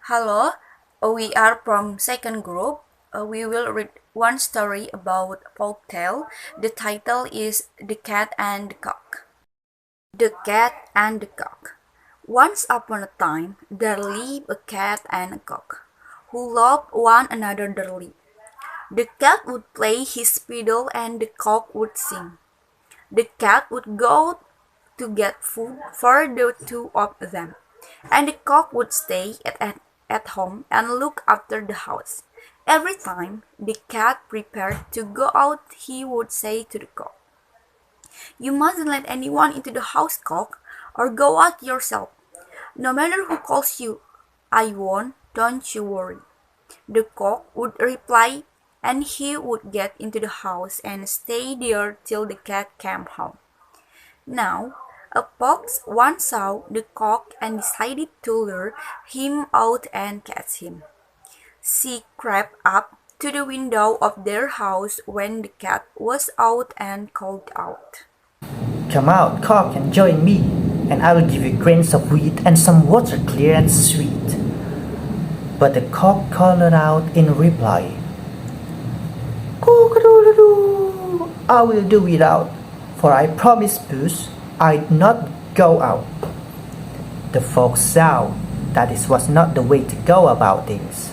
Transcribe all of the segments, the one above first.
Hello, we are from second group. We will read one story about Folktale. The title is The Cat and the Cock. The Cat and the Cock. Once upon a time, there lived a cat and a cock, who loved one another dearly. The cat would play his fiddle and the cock would sing. The cat would go to get food for the two of them, and the cock would stay at home and look after the house. Every time the cat prepared to go out, he would say to the cock, "You mustn't let anyone into the house, cock, or go out yourself. No matter who calls you, I won't, don't you worry." The cock would reply, and he would get into the house and stay there till the cat came home. Now, a fox once saw the cock and decided to lure him out and catch him. She crept up to the window of their house when the cat was out and called out, "Come out, cock, and join me, and I will give you grains of wheat and some water clear and sweet." But the cock called out in reply, "Cock-a-doodle-doo, I will do without, for I promised puss I'd not go out." The fox saw that this was not the way to go about things.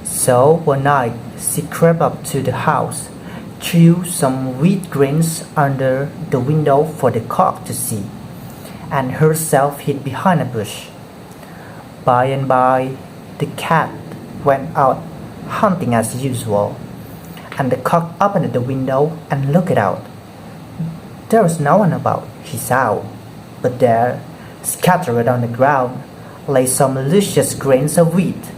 So one night she crept up to the house, threw some wheat grains under the window for the cock to see, and herself hid behind a bush. By and by, the cat went out hunting as usual, and the cock opened the window and looked out. There was no one about, he saw, but there, scattered on the ground, lay some luscious grains of wheat.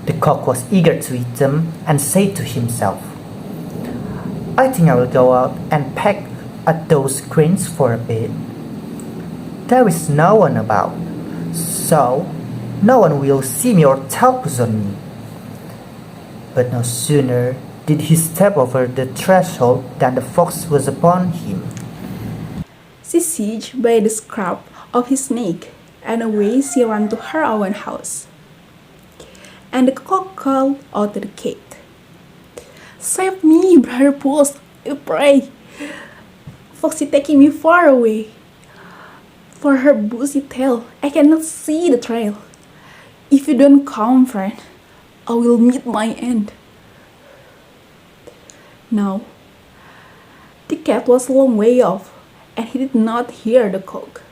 The cock was eager to eat them and said to himself, "I think I will go out and peck at those grains for a bit. There is no one about, so no one will see me or tell puss on me." But no sooner did he step over the threshold than the fox was upon him. She seized by the scruff of his neck, and away she ran to her own house. And the cock called out to the cat, "Save me, brother puss, I pray. Fox is taking me far away. For her bushy tail, I cannot see the trail. If you don't come, friend, I will meet my end." Now, the cat was a long way off, and he did not hear the cock.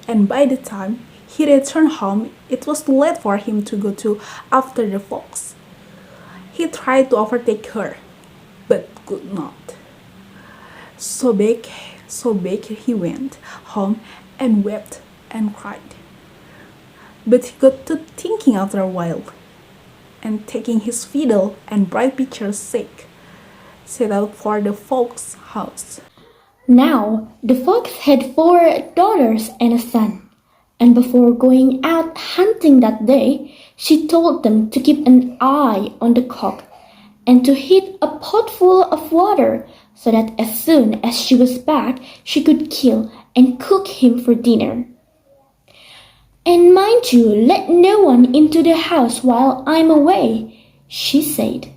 And by the time he returned home, it was too late for him to go after the fox. He tried to overtake her, but could not. So back he went home and wept and cried. But he got to thinking after a while, and taking his fiddle and bright picture's sake, set out for the fox's house. Now the fox had 4 daughters and a son, and before going out hunting that day, she told them to keep an eye on the cock, and to heat a pot full of water, so that as soon as she was back, she could kill and cook him for dinner. "And mind you, let no one into the house while I'm away," she said.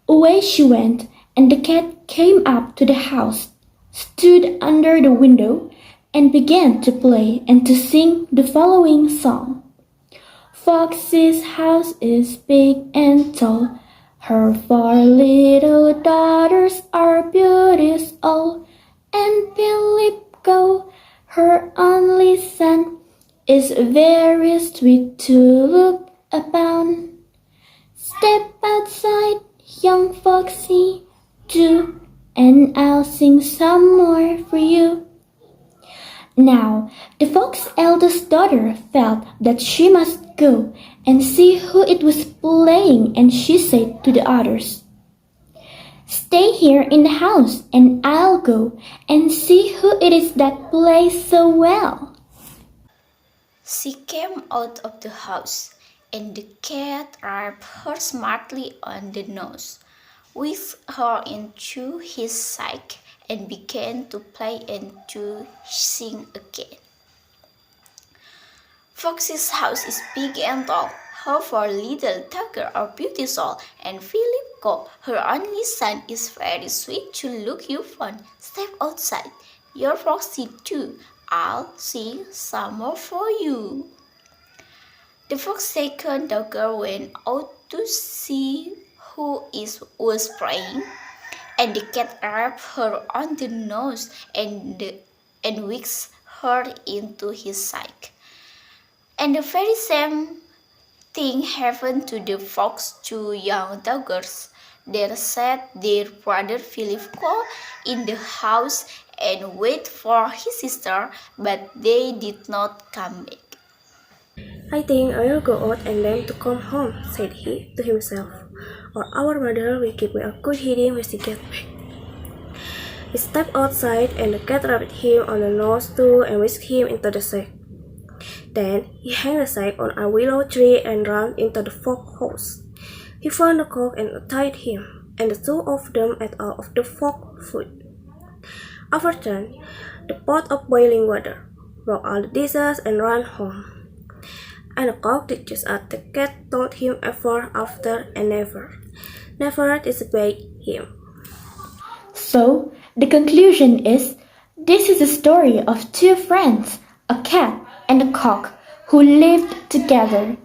Away she went, and the cat came up to the house, stood under the window, and began to play and to sing the following song. "Fox's house is big and tall. Her 4 little daughters are beauties all. And Philip Go, her only son, is very sweet to look upon. Step outside, young foxy, do, and I'll sing some more for you." Now the fox's eldest daughter felt that she must go and see who it was playing, and she said to the others, "Stay here in the house, and I'll go and see who it is that plays so well." She came out of the house, and the cat rapped her smartly on the nose, whisked her into his sack, and began to play and to sing again. Fox's house is big and tall. However, little Tucker are beautiful, and Philip Cock, her only son, is very sweet to look upon. Step outside. Your foxy too. I'll sing some more for you. The fox second Tucker went out to see who was praying, and the cat rubbed her on the nose and whisked her into his sack. And the very same thing happened to the fox's two young daughters. They sat their brother Philip Cole in the house and waited for his sister, but they did not come back. I think I will go out and learn to come home, said he to himself, or our mother will give me a good hitting when she gets back. He stepped outside and the cat rubbed him on the nose too and whisked him into the sack. Then he hung the sack on a willow tree and ran into the fox house. He found the cock and tied him, and the two of them ate all of the fox food. Overturned the pot of boiling water, broke all the dishes and ran home. And the cock did just as the cat told him ever after and never disobeyed him. So, the conclusion is this is a story of two friends, a cat and a cock, who lived together.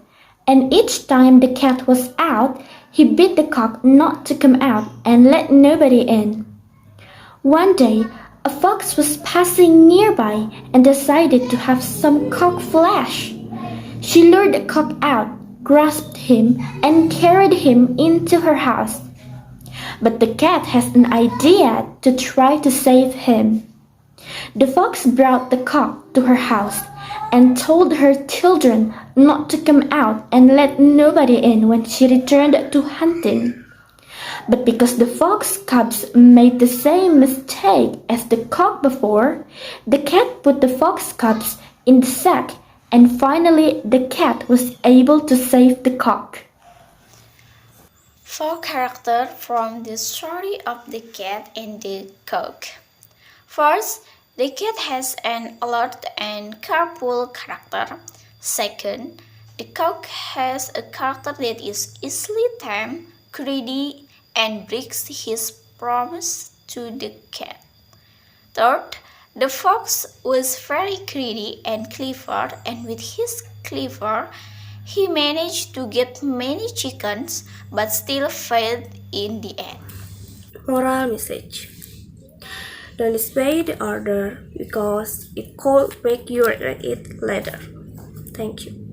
And each time the cat was out, he beat the cock not to come out and let nobody in. One day, a fox was passing nearby and decided to have some cock flesh. She lured the cock out, grasped him, and carried him into her house. But the cat has an idea to try to save him. The fox brought the cock to her house and told her children not to come out and let nobody in when she returned to hunting. But because the fox cubs made the same mistake as the cock before, the cat put the fox cubs in the sack, and finally the cat was able to save the cock. Four characters from the story of the cat and the cock. First, the cat has an alert and careful character. Second, the cock has a character that is easily tamed, greedy, and breaks his promise to the cat. Third, the fox was very greedy and clever, and with his clever, he managed to get many chickens, but still failed in the end. Moral message: don't disobey the order because it could make you regret it later. Thank you.